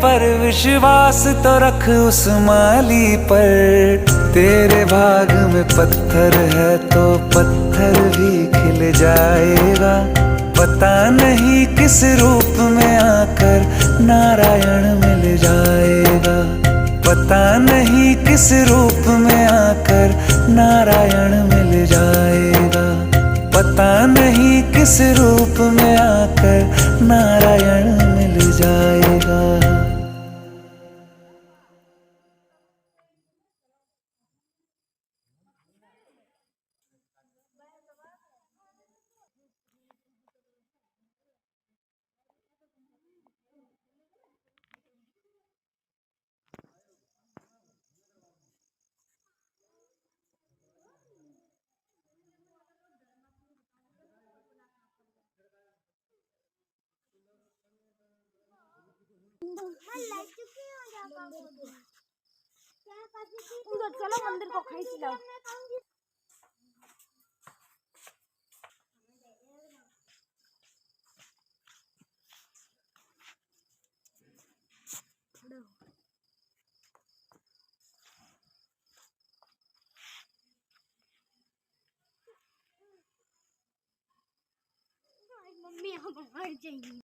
पर विश्वास तो रख उस माली पर। तेरे भाग में पत्थर है तो पत्थर भी खिल जाएगा। पता नहीं किस रूप में आकर नारायण मिल जाएगा। पता नहीं किस रूप में आकर नारायण मिल जाएगा। पता नहीं किस रूप में आकर नारायण मिल जाएगा। चलो मंदिर को खींच लो। मम्मी यहाँ पर चाहिए।